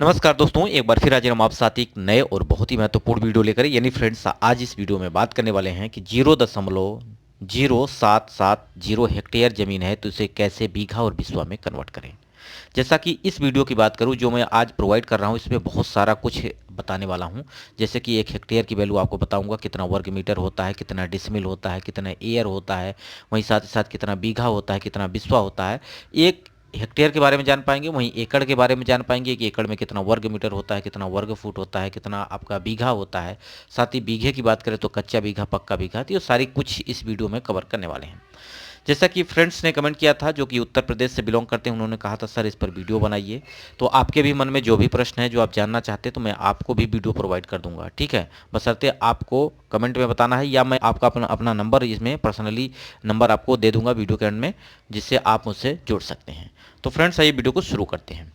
नमस्कार दोस्तों, एक बार फिर हाजिर हम आप साथ एक नए और बहुत ही महत्वपूर्ण वीडियो लेकर। यानी फ्रेंड्स, आज इस वीडियो में बात करने वाले हैं कि 0.0770 हेक्टेयर ज़मीन है तो इसे कैसे बीघा और बिस्वा में कन्वर्ट करें। जैसा कि इस वीडियो की बात करूं जो मैं आज प्रोवाइड कर रहा हूं, इसमें बहुत सारा कुछ बताने वाला हूं। जैसे कि एक हेक्टेयर की वैल्यू आपको बताऊंगा, कितना वर्ग मीटर होता है, कितना डिसमिल होता है, कितना एयर होता है, वहीं साथ ही साथ कितना बीघा होता है, कितना बिस्वा होता है। एक हेक्टेयर के बारे में जान पाएंगे, वहीं एकड़ के बारे में जान पाएंगे कि एकड़ में कितना वर्ग मीटर होता है, कितना वर्ग फुट होता है, कितना आपका बीघा होता है। साथ ही बीघे की बात करें तो कच्चा बीघा, पक्का बीघा, तो ये सारी कुछ इस वीडियो में कवर करने वाले हैं। जैसा कि फ्रेंड्स ने कमेंट किया था जो कि उत्तर प्रदेश से बिलोंग करते हैं, उन्होंने कहा था सर इस पर वीडियो बनाइए। तो आपके भी मन में जो भी प्रश्न है, जो आप जानना चाहते हैं, तो मैं आपको भी वीडियो प्रोवाइड कर दूंगा, ठीक है। बशर्ते आपको कमेंट में बताना है, या मैं आपका अपना अपना नंबर इसमें पर्सनली नंबर आपको दे दूंगा वीडियो के एंड में, जिससे आप मुझसे जुड़ सकते हैं। तो फ्रेंड्स, आइए वीडियो को शुरू करते हैं।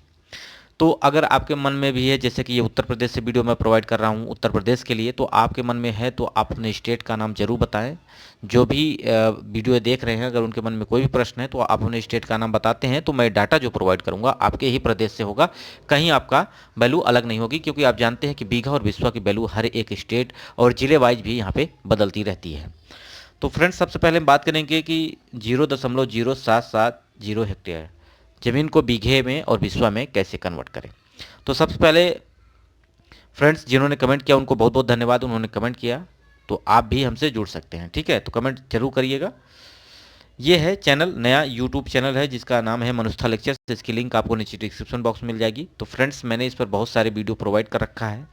तो अगर आपके मन में भी है, जैसे कि ये उत्तर प्रदेश से वीडियो मैं प्रोवाइड कर रहा हूँ उत्तर प्रदेश के लिए, तो आपके मन में है तो आप अपने स्टेट का नाम जरूर बताएं। जो भी वीडियो देख रहे हैं, अगर उनके मन में कोई भी प्रश्न है तो आप अपने स्टेट का नाम बताते हैं, तो मैं डाटा जो प्रोवाइड करूँगा आपके ही प्रदेश से होगा, कहीं आपका वैल्यू अलग नहीं होगी। क्योंकि आप जानते हैं कि बीघा और बिस्वा की वैल्यू हर एक स्टेट और जिले वाइज भी यहाँ पे बदलती रहती है। तो फ्रेंड्स, सबसे पहले हम बात करेंगे कि 0.0770 हेक्टेयर ज़मीन को बीघे में और बिस्वा में कैसे कन्वर्ट करें। तो सबसे पहले फ्रेंड्स, जिन्होंने कमेंट किया उनको बहुत बहुत धन्यवाद, उन्होंने कमेंट किया। तो आप भी हमसे जुड़ सकते हैं, ठीक है। तो कमेंट जरूर करिएगा। ये है चैनल, नया यूट्यूब चैनल है जिसका नाम है मनुष्था लेक्चर्स। इसकी लिंक आपको नीचे डिस्क्रिप्शन बॉक्स में मिल जाएगी। तो फ्रेंड्स, मैंने इस पर बहुत सारे वीडियो प्रोवाइड कर रखा है,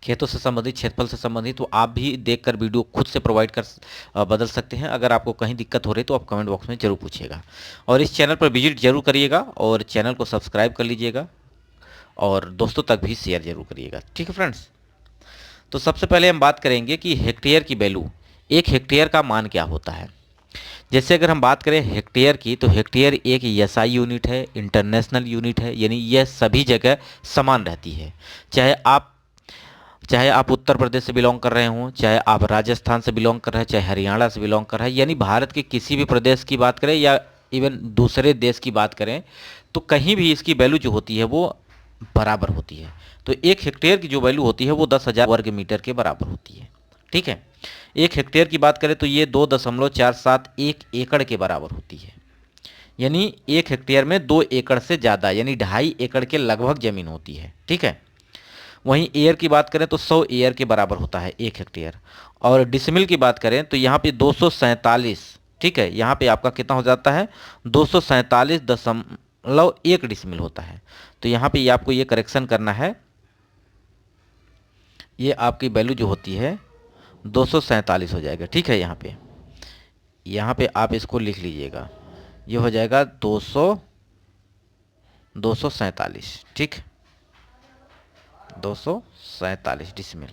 खेतों से संबंधित, क्षेत्रफल से संबंधित। तो आप भी देखकर वीडियो खुद से प्रोवाइड कर बदल सकते हैं। अगर आपको कहीं दिक्कत हो रही तो आप कमेंट बॉक्स में जरूर पूछिएगा, और इस चैनल पर विजिट जरूर करिएगा, और चैनल को सब्सक्राइब कर लीजिएगा, और दोस्तों तक भी शेयर जरूर करिएगा, ठीक है फ्रेंड्स। तो सबसे पहले हम बात करेंगे कि हेक्टेयर की वैल्यू, एक हेक्टेयर का मान क्या होता है। जैसे अगर हम बात करें हेक्टेयर की, तो हेक्टेयर एक एसआई यूनिट है, इंटरनेशनल यूनिट है, यानी यह सभी जगह समान रहती है। चाहे आप चाहे आप उत्तर प्रदेश से बिलोंग कर रहे हों, चाहे आप राजस्थान से बिलोंग कर रहे हैं, चाहे हरियाणा से बिलोंग कर रहे हैं, यानी भारत के किसी भी प्रदेश की बात करें या इवन दूसरे देश की बात करें, तो कहीं भी इसकी वैल्यू जो होती है वो बराबर होती है। तो एक हेक्टेयर की जो वैल्यू होती है वो 10,000 वर्ग मीटर के बराबर होती है, ठीक है। एक हेक्टेयर की बात करें तो ये 2.471 एकड़ के बराबर होती है। यानी एक हेक्टेयर में 2 एकड़ से ज़्यादा, यानी 2.5 एकड़ के लगभग ज़मीन होती है, ठीक है। वहीं एयर की बात करें तो 100 एयर के बराबर होता है एक हेक्टेयर। और डिसमिल की बात करें तो यहाँ पे 247, ठीक है, यहाँ पे आपका कितना हो जाता है, 247.1 डिसमिल होता है। तो यहाँ पे आपको ये करेक्शन करना है, ये आपकी वैल्यू जो होती है 247 हो जाएगा, ठीक है। यहाँ पे आप इसको लिख लीजिएगा, ये हो जाएगा 247, ठीक, 247 डिसमिल।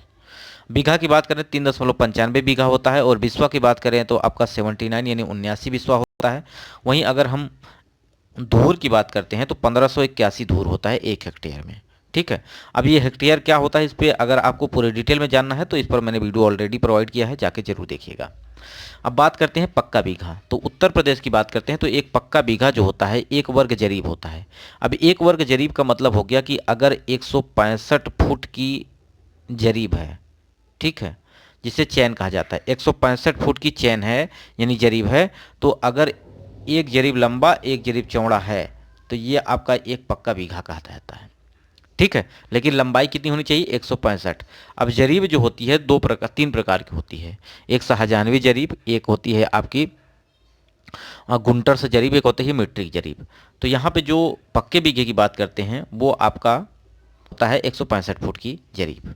बीघा की बात करें 3.95 बीघा होता है, और बिस्वा की बात करें तो आपका 79 यानी 79 बिस्वा होता है। वहीं अगर हम धूर की बात करते हैं तो 1581 धूर होता है एक हेक्टेयर में, ठीक है। अब ये हेक्टेयर क्या होता है, इस पर अगर आपको पूरे डिटेल में जानना है तो इस पर मैंने वीडियो ऑलरेडी प्रोवाइड किया है, जाके जरूर देखिएगा। अब बात करते हैं पक्का बीघा। तो उत्तर प्रदेश की बात करते हैं तो एक पक्का बीघा जो होता है 1 वर्ग जरीब होता है। अब 1 वर्ग जरीब का मतलब हो गया कि अगर 165 फुट की जरीब है, ठीक है, जिसे चैन कहा जाता है, 165 फुट की चैन है यानी जरीब है, तो अगर एक जरीब लंबा एक जरीब चौड़ा है तो ये आपका एक पक्का बीघा कहा जाता है, ठीक है। लेकिन लंबाई कितनी होनी चाहिए, 165। अब जरीब जो होती है तीन प्रकार की होती है। एक शाहजहानवी जरीब, एक होती है आपकी गुंटर से जरीब, एक होती है मीट्रिक जरीब। तो यहाँ पे जो पक्के बीघे की बात करते हैं वो आपका होता है 165 फुट की जरीब।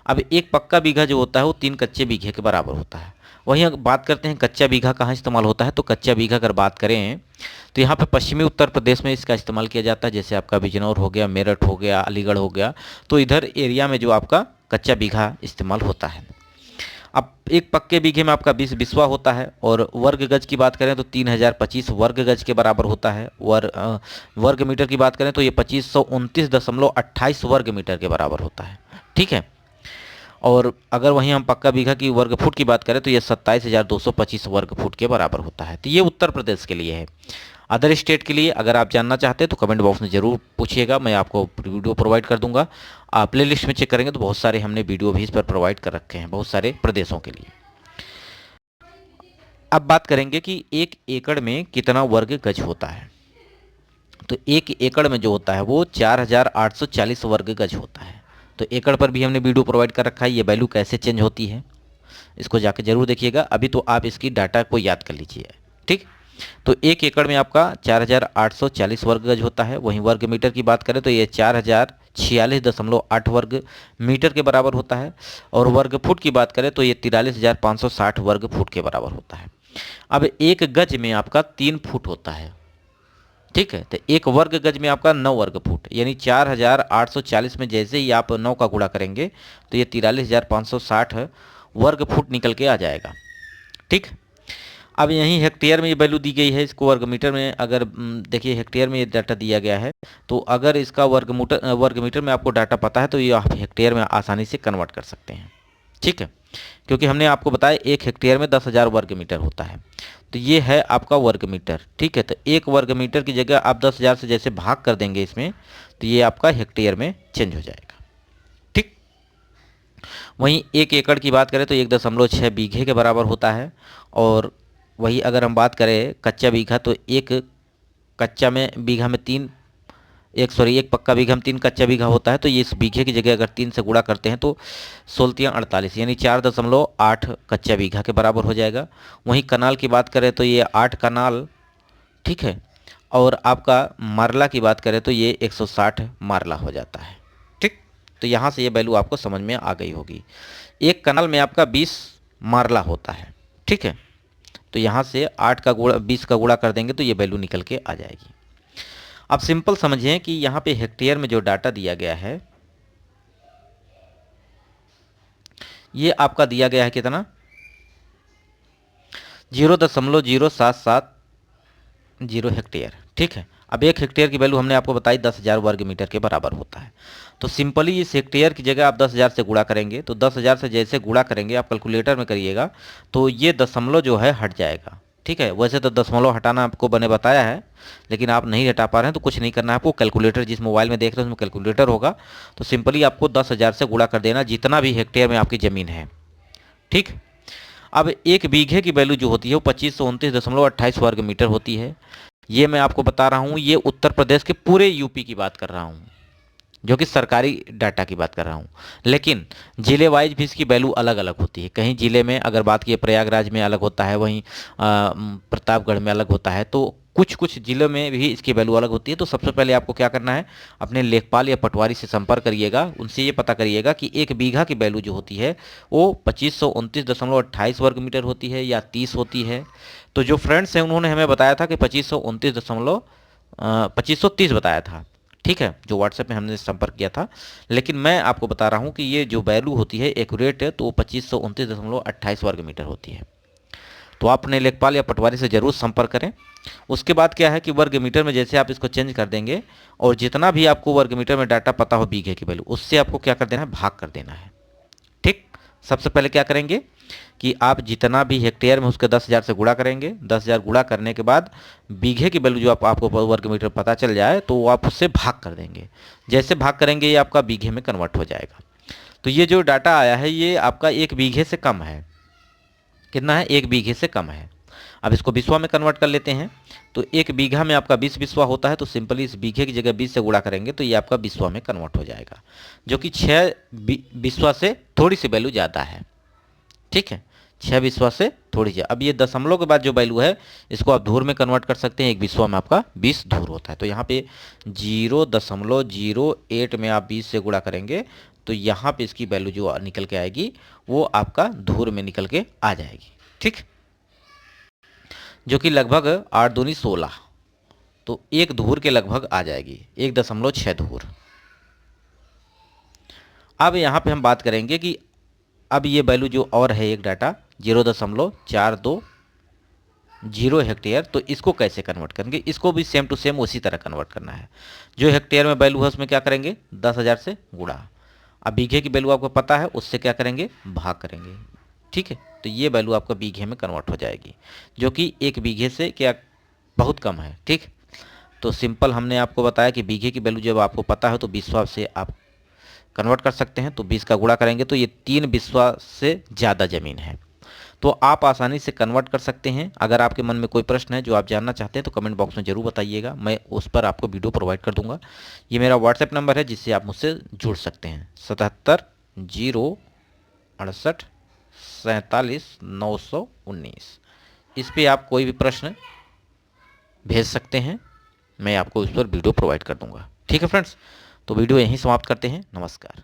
अब एक पक्का बीघा जो होता है वो 3 कच्चे बीघे के बराबर होता है। वहीं अगर बात करते हैं कच्चा बीघा कहाँ इस्तेमाल होता है, तो कच्चा बीघा अगर बात करें तो यहाँ पे पश्चिमी उत्तर प्रदेश में इसका इस्तेमाल किया जाता है। जैसे आपका बिजनौर हो गया, मेरठ हो गया, अलीगढ़ हो गया, तो इधर एरिया में जो आपका कच्चा बीघा इस्तेमाल होता है। अब एक पक्के बीघे में आपका 20 बिस्वा होता है, और वर्ग गज की बात करें तो 3025 वर्ग गज के बराबर होता है। वर्ग मीटर की बात करें तो ये 2529.28 वर्ग मीटर के बराबर होता है, ठीक है। और अगर वहीं हम पक्का बीघा की वर्ग फुट की बात करें तो ये 27,225 वर्ग फुट के बराबर होता है। तो ये उत्तर प्रदेश के लिए है। अदर स्टेट के लिए अगर आप जानना चाहते हैं तो कमेंट बॉक्स में ज़रूर पूछिएगा, मैं आपको वीडियो प्रोवाइड कर दूंगा। आप प्ले लिस्ट में चेक करेंगे तो बहुत सारे हमने वीडियो भी इस पर प्रोवाइड कर रखे हैं बहुत सारे प्रदेशों के लिए। अब बात करेंगे कि 1 एकड़ में कितना वर्ग गज होता है। तो 1 एकड़ में जो होता है वो 4840 वर्ग गज होता है। तो एकड़ पर भी हमने वीडियो प्रोवाइड कर रखा है, ये वैल्यू कैसे चेंज होती है इसको जाके जरूर देखिएगा। अभी तो आप इसकी डाटा को याद कर लीजिए, ठीक। तो 1 एकड़ में आपका 4840 वर्ग गज होता है। वहीं वर्ग मीटर की बात करें तो ये 4046.8 वर्ग मीटर के बराबर होता है। और वर्ग फुट की बात करें तो ये 43,560 वर्ग फुट के बराबर होता है। अब 1 गज में आपका 3 फुट होता है, ठीक है। तो 1 वर्ग गज में आपका 9 वर्ग फुट, यानी 4840 में जैसे ही आप 9 का गुणा करेंगे तो ये 43,560 वर्ग फुट निकल के आ जाएगा, ठीक। अब यहीं हेक्टेयर में ये वैल्यू दी गई है, इसको वर्ग मीटर में अगर देखिए हेक्टेयर में ये डाटा दिया गया है। तो अगर इसका वर्ग मीटर में आपको डाटा पता है तो ये आप हेक्टेयर में आसानी से कन्वर्ट कर सकते हैं, ठीक है। क्योंकि हमने आपको बताया 1 हेक्टेयर में 10,000 वर्ग मीटर होता है। तो ये है आपका वर्ग मीटर, ठीक है। तो 1 वर्ग मीटर की जगह आप 10,000 से जैसे भाग कर देंगे इसमें तो ये आपका हेक्टेयर में चेंज हो जाएगा, ठीक। वहीं 1 एकड़ की बात करें तो 1.6 बीघे के बराबर होता है। और वही अगर हम बात करें कच्चा बीघा तो एक कच्चा में बीघा में एक पक्का बीघा में 3 कच्चा बीघा होता है। तो ये इस बीघे की जगह अगर 3 से गुणा करते हैं तो 16×48 यानी 4.8 कच्चा बीघा के बराबर हो जाएगा। वहीं कनाल की बात करें तो ये 8 कनाल, ठीक है। और आपका मारला की बात करें तो ये 160 मारला हो जाता है, ठीक। तो यहाँ से ये वैल्यू आपको समझ में आ गई होगी। एक कनाल में आपका 20 मारला होता है, ठीक है। तो यहाँ से 8 का गुणा 20 का गुणा कर देंगे तो ये वैल्यू निकल के आ जाएगी। अब सिंपल समझें कि यहाँ पे हेक्टेयर में जो डाटा दिया गया है ये आपका दिया गया है कितना 0.0770 हेक्टेयर, ठीक है। अब 1 हेक्टेयर की वैल्यू हमने आपको बताई 10,000 वर्ग मीटर के बराबर होता है। तो सिंपली इस हेक्टेयर की जगह आप 10,000 से गुणा करेंगे। तो 10,000 से जैसे गुणा करेंगे आप कैलकुलेटर में करिएगा तो ये दशमलव जो है हट जाएगा, ठीक है। वैसे तो दशमलव हटाना आपको मैंने बताया है लेकिन आप नहीं हटा पा रहे हैं तो कुछ नहीं करना है आपको। कैलकुलेटर जिस मोबाइल में देख रहे हैं उसमें कैलकुलेटर होगा, तो सिंपली आपको 10,000 से गुणा कर देना जितना भी हेक्टेयर में आपकी ज़मीन है, ठीक। अब 1 बीघे की वैल्यू जो होती है वो 2529.28 वर्ग मीटर होती है। ये मैं आपको बता रहा हूँ, ये उत्तर प्रदेश के पूरे यूपी की बात कर रहा हूँ, जो कि सरकारी डाटा की बात कर रहा हूँ। लेकिन ज़िले वाइज भी इसकी वैल्यू अलग अलग होती है। कहीं ज़िले में अगर बात की प्रयागराज में अलग होता है, वहीं प्रतापगढ़ में अलग होता है, तो कुछ कुछ ज़िलों में भी इसकी वैल्यू अलग होती है। तो सबसे पहले आपको क्या करना है, अपने लेखपाल या पटवारी से संपर्क करिएगा, उनसे ये पता करिएगा कि 1 बीघा की वैल्यू जो होती है वो 2529.28 वर्ग मीटर होती है या 30 होती है। तो जो फ्रेंड्स हैं उन्होंने हमें बताया था कि 2530 बताया था, ठीक है, जो व्हाट्सएप में हमने संपर्क किया था। लेकिन मैं आपको बता रहा हूँ कि ये जो वैल्यू होती है एक्यूरेट है तो 2529.28 वर्ग मीटर होती है। तो आप अपने लेखपाल या पटवारी से ज़रूर संपर्क करें। उसके बाद क्या है कि वर्ग मीटर में जैसे आप इसको चेंज कर देंगे और जितना भी आपको वर्ग मीटर में डाटा पता हो बीघे की वैल्यू, उससे आपको क्या कर देना है, भाग कर देना है, ठीक। सबसे पहले क्या करेंगे कि आप जितना भी हेक्टेयर में उसके 10,000 से गुणा करेंगे। 10,000 गुणा करने के बाद बीघे की वैल्यू जो आपको वर्ग मीटर पता चल जाए तो आप उससे भाग कर देंगे। जैसे भाग करेंगे ये आपका बीघे में कन्वर्ट हो जाएगा। तो ये जो डाटा आया है ये आपका 1 बीघे से कम है। कितना है, 1 बीघे से कम है। अब इसको बिस्वा में कन्वर्ट कर लेते हैं। तो 1 बीघा में आपका 20 बिस्वा होता है। तो सिंपली इस बीघे की जगह 20 से गुणा करेंगे तो ये आपका बिस्वा में कन्वर्ट हो जाएगा, जो कि 6 बिस्वा से थोड़ी सी वैल्यू ज़्यादा है, ठीक है। 6 बिस्वा से थोड़ी सी। अब ये दशमलव के बाद जो वैल्यू है इसको आप धूर में कन्वर्ट कर सकते हैं। 1 बिस्वा में आपका 20 धूर होता है। तो यहाँ पे 0.08 में आप 20 से गुणा करेंगे तो यहाँ पे इसकी वैल्यू जो निकल के आएगी वो आपका धूर में निकल के आ जाएगी, ठीक, जो कि लगभग 8 दूनी 16, तो 1 धूर के लगभग आ जाएगी, 1.6 धूर। अब यहाँ पे हम बात करेंगे कि अब ये वैल्यू जो और है एक डाटा 0.420 हेक्टेयर, तो इसको कैसे कन्वर्ट करेंगे। इसको भी सेम टू सेम उसी तरह कन्वर्ट करना है। जो हेक्टेयर में वैल्यू है उसमें क्या करेंगे, 10,000 से गुणा। अब बीघे की वैल्यू आपको पता है, उससे क्या करेंगे, भाग करेंगे, ठीक है। तो ये वैल्यू आपका बीघे में कन्वर्ट हो जाएगी, जो कि 1 बीघे से क्या बहुत कम है। ठीक, तो सिंपल हमने आपको बताया कि बीघे की वैल्यू जब आपको पता है तो बिस्वा से आप कन्वर्ट कर सकते हैं। तो 20 का गुणा करेंगे तो ये 3 बिस्वा से ज़्यादा ज़मीन है। तो आप आसानी से कन्वर्ट कर सकते हैं। अगर आपके मन में कोई प्रश्न है जो आप जानना चाहते हैं तो कमेंट बॉक्स में ज़रूर बताइएगा, मैं उस पर आपको वीडियो प्रोवाइड कर दूंगा। ये मेरा व्हाट्सएप नंबर है जिससे आप मुझसे जुड़ सकते हैं, 77 068 47 919। इस पर आप कोई भी प्रश्न भेज सकते हैं, मैं आपको उस पर वीडियो प्रोवाइड कर दूंगा। ठीक है फ्रेंड्स, तो वीडियो यहीं समाप्त करते हैं। नमस्कार।